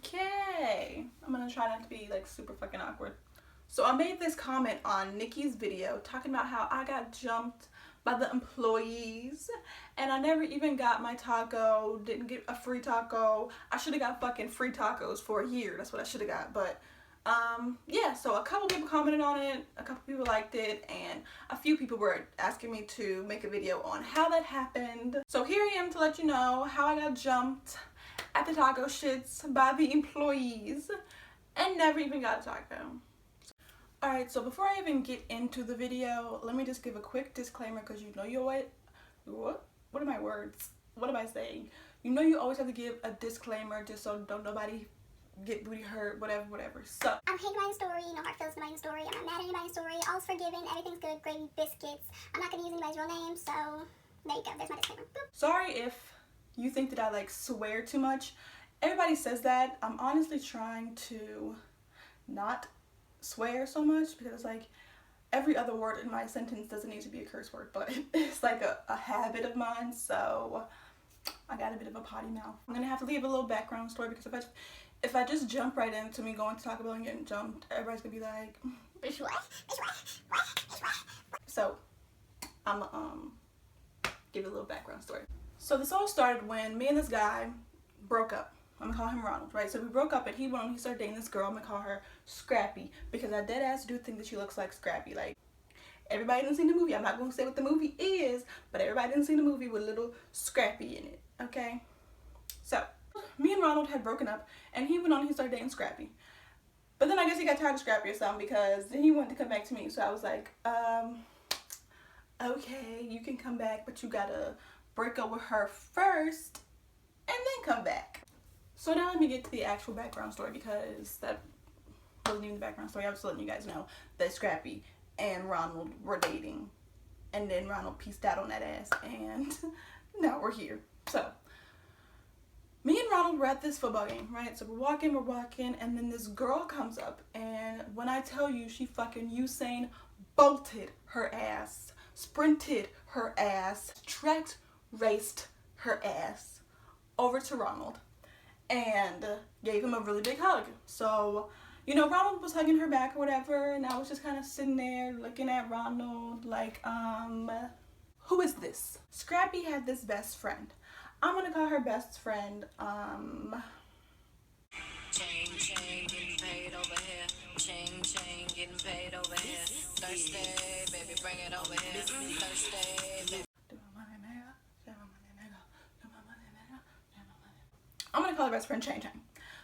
Okay, I'm gonna try not to be like super fucking awkward. So I made this comment on Nikki's video talking about how I got jumped by the employees and I never even got my taco, didn't get a free taco. I should have got fucking free tacos for a year. That's what I should have got. But yeah, so a couple people commented on it, a couple people liked it, and a few people were asking me to make a video on how that happened. So here I am to let you know how I got jumped at the taco shits by the employees and never even got a taco. Alright, so before I even get into the video, let me just give a quick disclaimer because you know what are my words? What am I saying? You know you always have to give a disclaimer just so don't nobody get booty hurt, whatever. So I'm hating anybody's story, no hard feelings to anybody's story, I'm not mad at anybody's story, all's forgiven, everything's good, gravy, biscuits. I'm not gonna use anybody's real name, so there you go, there's my disclaimer. Boop. Sorry if you think that I like swear too much. Everybody says that. I'm honestly trying to not swear so much because like every other word in my sentence doesn't need to be a curse word, but it's like a habit of mine, so I got a bit of a potty mouth. I'm gonna have to leave a little background story because if I just jump right into me going to Taco Bell and getting jumped, everybody's gonna be like, bitch what? So I'm give you a little background story. So this all started when me and this guy broke up. I'm gonna call him Ronald, right? So we broke up and he started dating this girl. I'm gonna call her Scrappy because I dead ass do think that she looks like Scrappy. Like, everybody didn't see the movie. I'm not gonna say what the movie is, but everybody didn't see the movie with little Scrappy in it, okay? So me and Ronald had broken up and he started dating Scrappy. But then I guess he got tired of Scrappy or something because then he wanted to come back to me. So I was like, okay, you can come back, but you gotta break up with her first and then come back. So now let me get to the actual background story because that wasn't even the background story. I was just letting you guys know that Scrappy and Ronald were dating. And then Ronald pieced out on that ass and now we're here. So me and Ronald were at this football game, right? So we're walking, and then this girl comes up and when I tell you she fucking Usain bolted her ass, sprinted her ass, track raced her ass over to Ronald and gave him a really big hug. So, you know, Ronald was hugging her back or whatever, and I was just kind of sitting there looking at Ronald like, who is this? Scrappy had this best friend. I'm gonna call her best friend, Chain, getting paid over here. Chain, getting paid over here. Thursday, baby, bring it over here. Thursday, baby. I'm gonna call her best friend Chang Chang.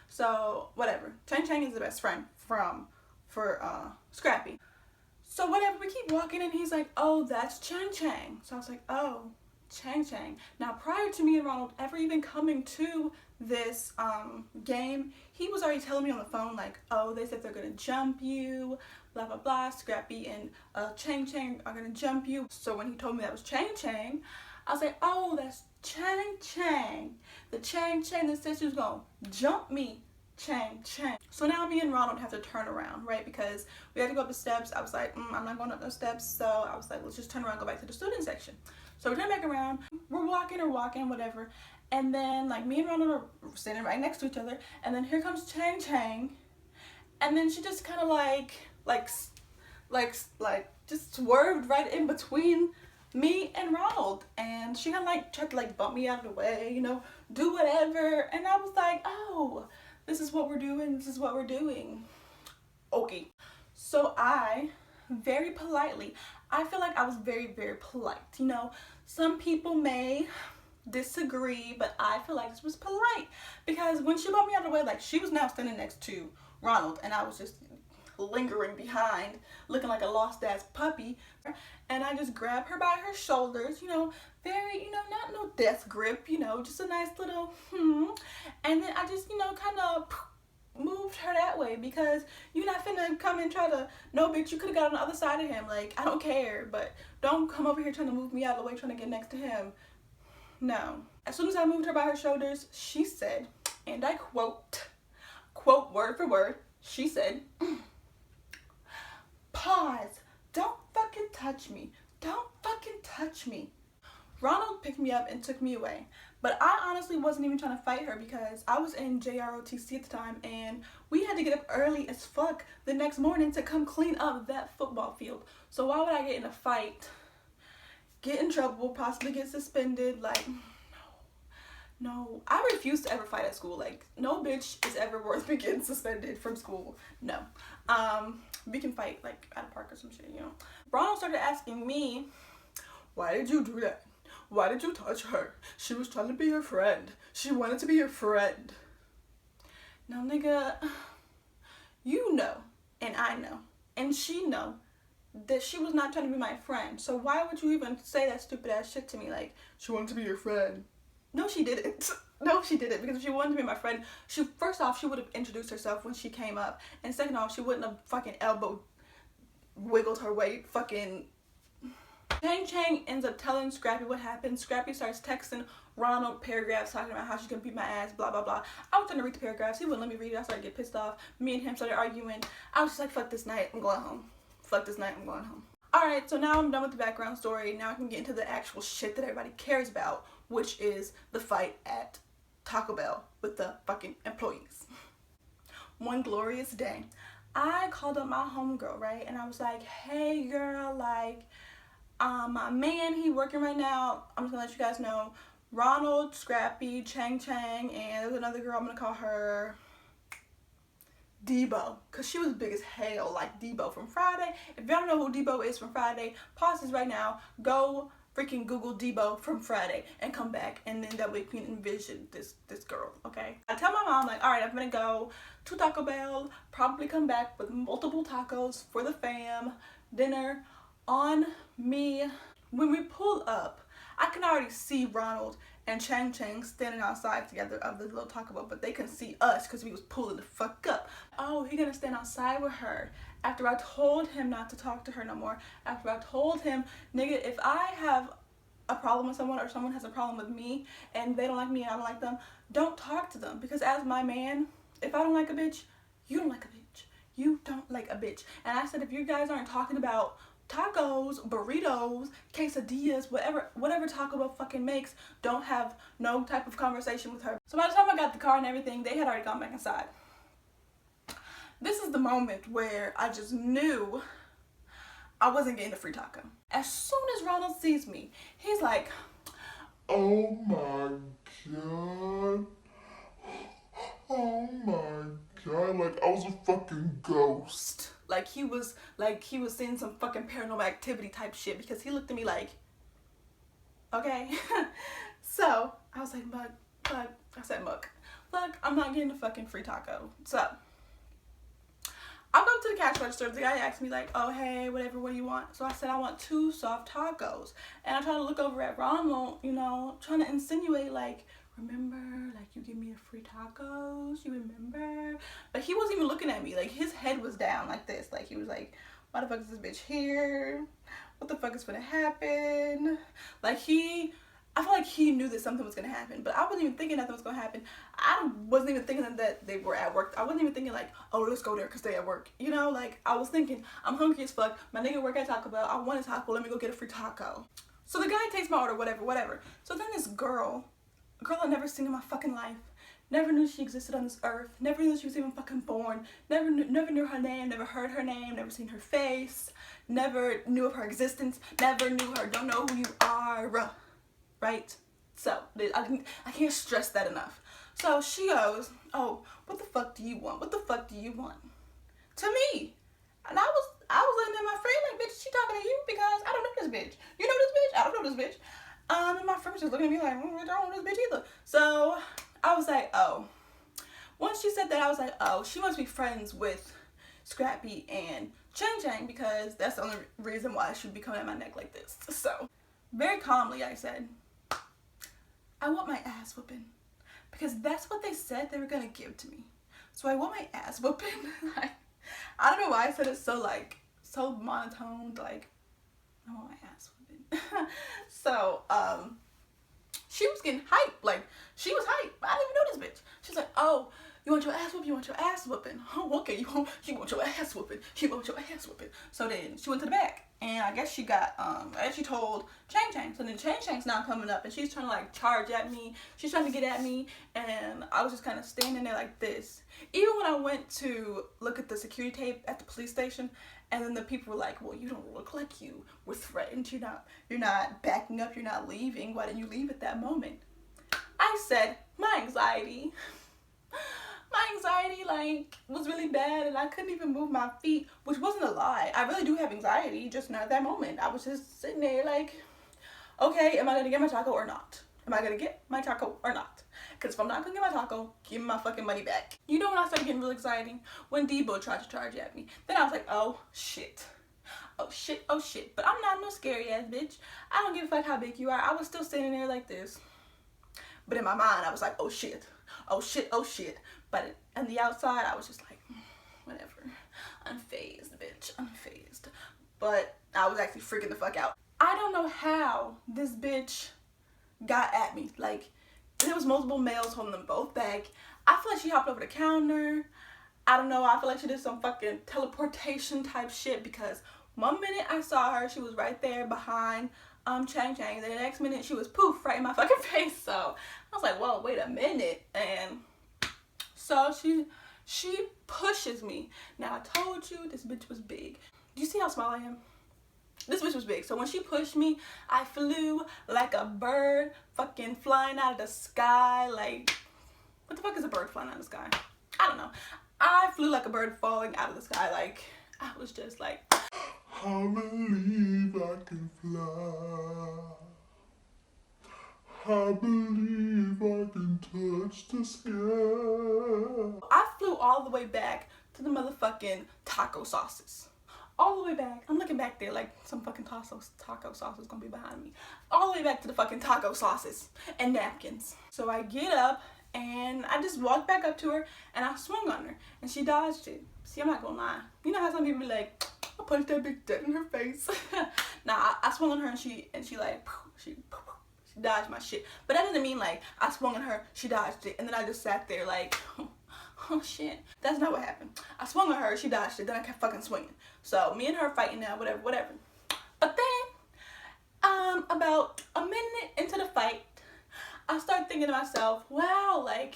So whatever. Chang Chang is the best friend for Scrappy. So whatever, we keep walking and he's like, oh, that's Chang Chang. So I was like, oh, Chang Chang. Now prior to me and Ronald ever even coming to this game, he was already telling me on the phone like, oh, they said they're gonna jump you, blah blah blah. Scrappy and Chang Chang are gonna jump you. So when he told me that was Chang Chang, I was like, oh, that's Chang Chang. The Chang Chang that said she was gonna jump me. Chang Chang. So now me and Ronald have to turn around, right? Because we had to go up the steps. I was like, I'm not going up those steps. So I was like, let's just turn around, go back to the student section. So we turn back around. We're walking, whatever. And then like me and Ronald are sitting right next to each other. And then here comes Chang Chang. And then she just kind of like just swerved right in between me and Ronald, and she kind of like tried to like bump me out of the way, you know, do whatever. And I was like, oh, this is what we're doing, okay. So I very politely, I feel like I was very polite, you know. Some people may disagree, but I feel like this was polite because when she bumped me out of the way, like she was now standing next to Ronald and I was just lingering behind looking like a lost ass puppy, and I just grabbed her by her shoulders, you know, very, you know, not no death grip, you know, just a nice little and then I just, you know, kind of moved her that way because you're not finna come and try to, no bitch, you could have got on the other side of him, like I don't care, but don't come over here trying to move me out of the way trying to get next to him. No. As soon as I moved her by her shoulders, she said, and I quote word for word, she said, pause, don't fucking touch me, don't fucking touch me. Ronald picked me up and took me away, But I honestly wasn't even trying to fight her because I was in JROTC at the time and we had to get up early as fuck the next morning to come clean up that football field. So why would I get in a fight, get in trouble, possibly get suspended? Like, no. I refuse to ever fight at school. Like, no bitch is ever worth me getting suspended from school. No. We can fight like at a park or some shit, you know. Ronald started asking me, why did you do that? Why did you touch her? She was trying to be your friend. She wanted to be your friend. Now, nigga, you know, and I know, and she know that she was not trying to be my friend. So why would you even say that stupid ass shit to me? Like, she wanted to be your friend. No, she didn't. No, she didn't. Because if she wanted to be my friend, first off, she would have introduced herself when she came up. And second off, she wouldn't have fucking elbow wiggled her way fucking. Chang ends up telling Scrappy what happened. Scrappy starts texting Ronald paragraphs talking about how she's gonna beat my ass, blah blah blah. I was trying to read the paragraphs. He wouldn't let me read it. I started to get pissed off. Me and him started arguing. I was just like, fuck this night, I'm going home. Fuck this night, I'm going home. Alright, so now I'm done with the background story. Now I can get into the actual shit that everybody cares about, which is the fight at Taco Bell with the fucking employees. One glorious day, I called up my homegirl, right? And I was like, hey girl, like, my man, he working right now. I'm just gonna let you guys know. Ronald, Scrappy, Chang, and there's another girl, I'm gonna call her Debo, because she was big as hell, like Debo from Friday. If y'all don't know who Debo is from Friday, pause this right now, go freaking Google Debo from Friday and come back, and then that way you can envision this girl, okay? I tell my mom, like, alright, I'm gonna go to Taco Bell, probably come back with multiple tacos for the fam, dinner on me. When we pull up, I can already see Ronald and Chang standing outside together of the little Taco Bell, but they can see us because we was pulling the fuck up. Oh, he gonna stand outside with her after I told him not to talk to her no more. After I told him, nigga, if I have a problem with someone or someone has a problem with me and they don't like me and I don't like them, don't talk to them, because as my man, if I don't like a bitch, you don't like a bitch. You don't like a bitch. And I said, if you guys aren't talking about tacos, burritos, quesadillas, whatever Taco Bell fucking makes, don't have no type of conversation with her. So by the time I got the car and everything, they had already gone back inside. This is the moment where I just knew I wasn't getting a free taco. As soon as Ronald sees me, he's like, oh my god. Oh my god, like I was a fucking ghost. Like he was seeing some fucking paranormal activity type shit, because he looked at me like, okay. So I was like, Mug, I said, Mug, look, I'm not getting a fucking free taco. So I go to the cash register. The guy asked me like, oh hey, whatever, what do you want? So I said I want 2 soft tacos. And I try to look over at Ronald, you know, trying to insinuate like, remember, like you give me a free tacos, you remember? But he wasn't even looking at me. Like his head was down like this. Like he was like, why the fuck is this bitch here? What the fuck is gonna happen? Like I feel like he knew that something was gonna happen, but I wasn't even thinking nothing was gonna happen. I wasn't even thinking that they were at work. I wasn't even thinking like, oh, let's go there because they at work. You know, like I was thinking, I'm hungry as fuck. My nigga work at Taco Bell. I want a taco. Let me go get a free taco. So the guy takes my order, whatever. So then this girl, a girl I've never seen in my fucking life, never knew she existed on this earth, never knew she was even fucking born, never knew her name, never heard her name, never seen her face, never knew of her existence, never knew her, don't know who you are. Right? So, I can't stress that enough. So she goes, oh, what the fuck do you want? What the fuck do you want? To me. And I was looking at my friend like, bitch, she talking to you because I don't know this bitch. You know this bitch? I don't know this bitch. And my friend was just looking at me like, I don't know this bitch either. So I was like, oh. Once she said that, I was like, oh, she must be friends with Scrappy and Chang because that's the only reason why she would be coming at my neck like this. So very calmly I said, I want my ass whooping, because that's what they said they were gonna give to me. So I want my ass whooping. I don't know why I said it so monotone, like I want my ass whooping. So she was getting hyped, like she was hyped. I didn't even know this bitch. She's like, oh, You want your ass whooping? You want your ass whooping? Oh, okay, you want your ass whooping. You want your ass whooping. So then she went to the back. And I guess she got, I guess she told Chang Chang. So then Chang Chang's now coming up and she's trying to like charge at me. She's trying to get at me. And I was just kind of standing there like this. Even when I went to look at the security tape at the police station, and then the people were like, well, you don't look like you were threatened. You're not backing up. You're not leaving. Why didn't you leave at that moment? I said, my anxiety like was really bad and I couldn't even move my feet, which wasn't a lie. I really do have anxiety, just not at that moment. I was just sitting there like, okay, am I gonna get my taco or not? Am I gonna get my taco or not? Because if I'm not gonna get my taco, give me my fucking money back. You know when I started getting real exciting? When Debo tried to charge at me. Then I was like, oh shit. Oh shit, oh shit. But I'm not no scary ass bitch. I don't give a fuck how big you are. I was still standing there like this. But in my mind, I was like, oh shit. Oh shit, oh shit. But on the outside, I was just like, whatever. Unfazed, bitch. Unfazed. But I was actually freaking the fuck out. I don't know how this bitch got at me. Like, there was multiple males holding them both back. I feel like she hopped over the counter. I don't know. I feel like she did some fucking teleportation type shit because one minute I saw her, she was right there behind Chang Chang. Then the next minute she was poof right in my fucking face. So I was like, whoa, wait a minute. And so she pushes me. Now I told you this bitch was big. Do you see how small I am? This bitch was big. So when she pushed me, I flew like a bird fucking flying out of the sky. Like, what the fuck is a bird flying out of the sky? I don't know. I flew like a bird falling out of the sky. Like, I was just like, I believe I can fly. I believe I can touch the sky. I flew all the way back to the motherfucking taco sauces. All the way back. I'm looking back there like some fucking taco sauce is gonna be behind me. All the way back to the fucking taco sauces and napkins. So I get up and I just walked back up to her and I swung on her and she dodged it. See, I'm not gonna lie. You know how some people be like, I punched that bitch dead in her face. Nah, I swung on her and she like, she dodged my shit. But that doesn't mean like I swung on her, she dodged it, and then I just sat there like, oh shit. That's not what happened. I swung on her, she dodged it, then I kept fucking swinging. So me and her fighting now, whatever. But then, about a minute into the fight, I start thinking to myself, wow, like,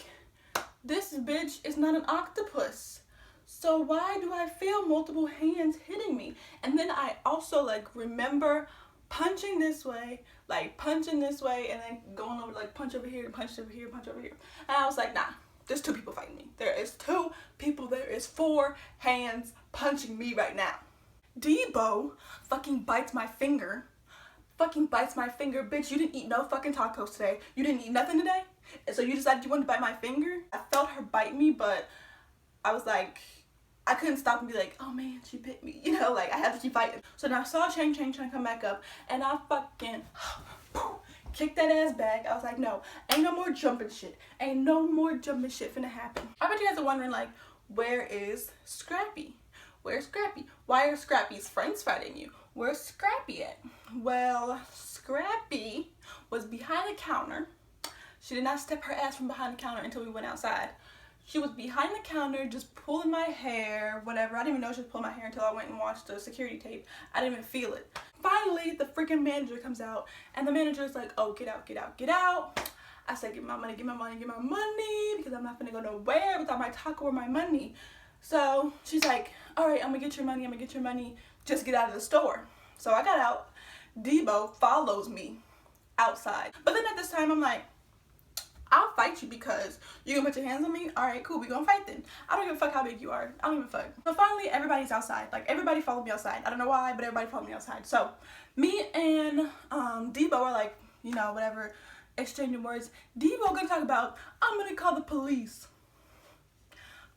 this bitch is not an octopus. So why do I feel multiple hands hitting me? And then I also like remember punching this way, and then going over like punch over here, punch over here, punch over here. And I was like, nah, there's two people fighting me. There is two people, there is 4 hands punching me right now. Debo fucking bites my finger. Bitch, you didn't eat no fucking tacos today. You didn't eat nothing today? And so you decided you wanted to bite my finger? I felt her bite me, but I was like, I couldn't stop and be like, oh man, she bit me. You know, like I had to keep fighting. So then I saw Chang come back up and I fucking kicked that ass back. I was like, no, ain't no more jumping shit. Ain't no more jumping shit finna happen. I bet you guys are wondering like, where is Scrappy? Where's Scrappy? Why are Scrappy's friends fighting you? Where's Scrappy at? Well, Scrappy was behind the counter. She did not step her ass from behind the counter until we went outside. She was behind the counter just pulling my hair, whatever. I didn't even know she was pulling my hair until I went and watched the security tape. I didn't even feel it. Finally, the freaking manager comes out and the manager is like, oh, get out, get out, get out. I said, get my money, get my money, get my money, because I'm not gonna go nowhere without my taco or my money. So she's like, all right, I'm gonna get your money, just get out of the store. So I got out. Debo follows me outside. But then at this time, I'm like, I'll fight you because you gonna put your hands on me? Alright, cool, we gonna fight then. I don't give a fuck how big you are. I don't give a fuck. But finally, everybody's outside. Like, everybody followed me outside. I don't know why, but everybody followed me outside. So, me and Debo are like, you know, whatever, exchanging words. Debo gonna talk about, I'm gonna call the police.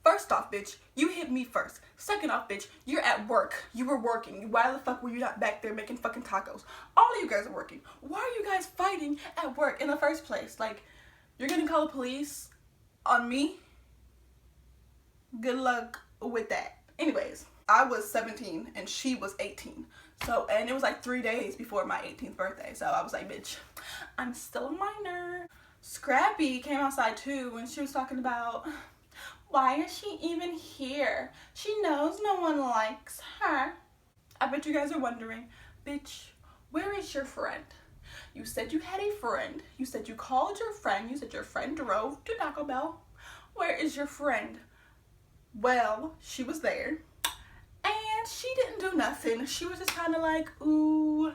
First off, bitch, you hit me first. Second off, bitch, you're at work. You were working. Why the fuck were you not back there making fucking tacos? All of you guys are working. Why are you guys fighting at work in the first place? Like, you're gonna call the police on me? Good luck with that. Anyways, I was 17 and she was 18. So, and it was like 3 days before my 18th birthday. So I was like, bitch, I'm still a minor. Scrappy came outside too and she was talking about, Why is she even here? She knows no one likes her. I bet you guys are wondering, bitch, where is your friend? You said you had a friend. You said you called your friend. You said your friend drove to Taco Bell. Where is your friend? Well, she was there. And she didn't do nothing. She was just kind of like, ooh,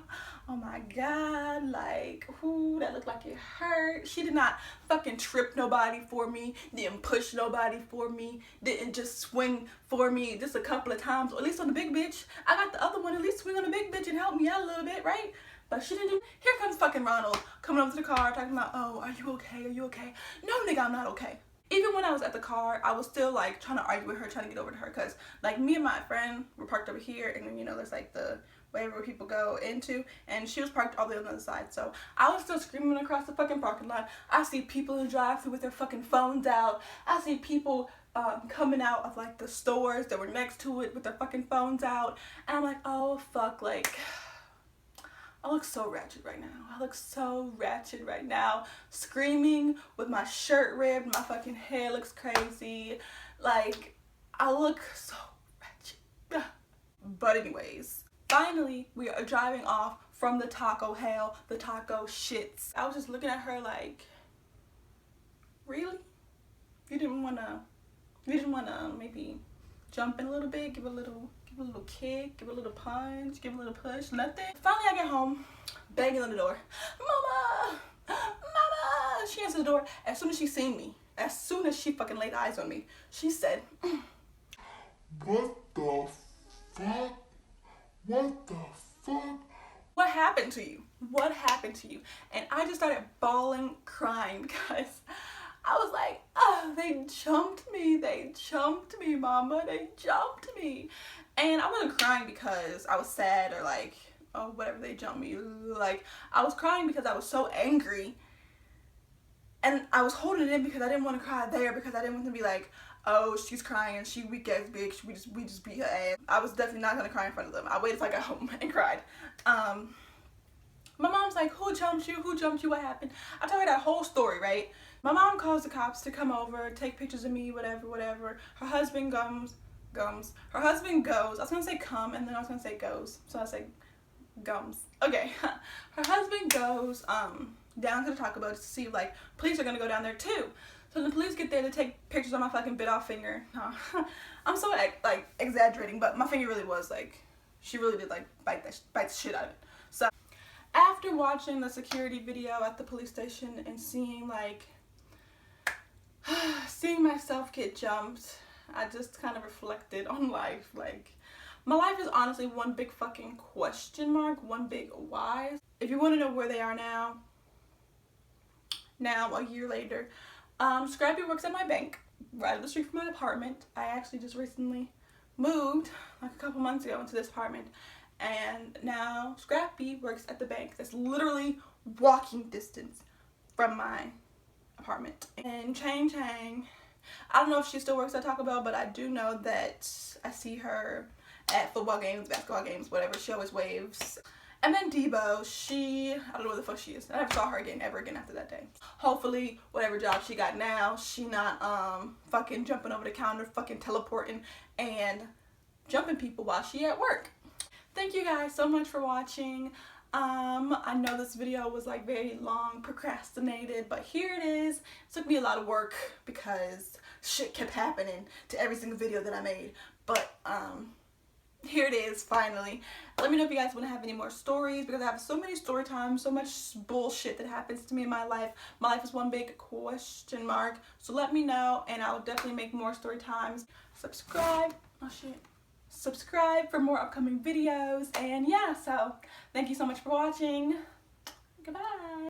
oh my God, like, ooh, that looked like it hurt. She did not fucking trip nobody for me, didn't push nobody for me, didn't just swing for me just a couple of times, or at least on the big bitch. I got the other one, at least swing on the big bitch and help me out a little bit, right? But she didn't do. Here comes fucking Ronald coming over to the car talking about, oh, are you okay? Are you okay? No, nigga, I'm not okay. Even when I was at the car, I was still like trying to argue with her, trying to get over to her, because like me and my friend were parked over here, and then, you know, there's like the wherever people go into, and she was parked all the way on the other side. So I was still screaming across the fucking parking lot. I see people in the drive-thru with their fucking phones out. I see people coming out of like the stores that were next to it with their fucking phones out, and I'm like, oh fuck, like, I look so ratchet right now. I look so ratchet right now. Screaming with my shirt ripped. My fucking hair looks crazy. Like, I look so ratchet. But anyways, finally, we are driving off from the taco hell, the taco shits. I was just looking at her like, really? You didn't wanna maybe jump in a little bit, give a little kick, give a little punch, give a little push, nothing. Finally I get home, banging on the door. Mama! Mama! She answered the door. As soon as she seen me, as soon as she fucking laid eyes on me, she said, What the fuck? What the fuck? what happened to you? What happened to you? And I just started bawling, crying, because I was like, oh, they jumped me, mama, they jumped me. And I wasn't crying because I was sad or like, oh, whatever, they jumped me. Like, I was crying because I was so angry. And I was holding it in because I didn't want to cry there, because I didn't want to be like, oh, she's crying and she weak ass bitch, we just beat her ass. I was definitely not gonna cry in front of them. I waited till I got home and cried. My mom's like, who jumped you? Who jumped you? What happened? I told her that whole story, right? My mom calls the cops to come over, take pictures of me, whatever. Her husband goes. Her husband goes. I was gonna say come, and then I was gonna say goes. So I say gums. Okay. Her husband goes down to the Taco Bell to see if like police are gonna go down there too. So the police get there to take pictures of my fucking bit off finger. I'm so like exaggerating, but my finger really was like, she really did like bite the shit out of it. So after watching the security video at the police station and seeing like seeing myself get jumped, I just kind of reflected on life. Like, my life is honestly one big fucking question mark, one big why. If you want to know where they are now a year later, Scrappy works at my bank right up the street from my apartment. I actually just recently moved like a couple months ago into this apartment, and now Scrappy works at the bank that's literally walking distance from my apartment. And Chang, I don't know if she still works at Taco Bell, but I do know that I see her at football games, basketball games, whatever. She always waves. And then Debo, I don't know where the fuck she is. I never saw her ever again after that day. Hopefully, whatever job she got now, she not fucking jumping over the counter, fucking teleporting and jumping people while she at work. Thank you guys so much for watching. I know this video was like very long, procrastinated, but here it is. It took me a lot of work because shit kept happening to every single video that I made, but here it is finally. Let me know if you guys want to have any more stories, because I have so many story times, so much bullshit that happens to me in my life. My life is one big question mark, so let me know and I will definitely make more story times. Subscribe for more upcoming videos, and yeah, so thank you so much for watching. Goodbye.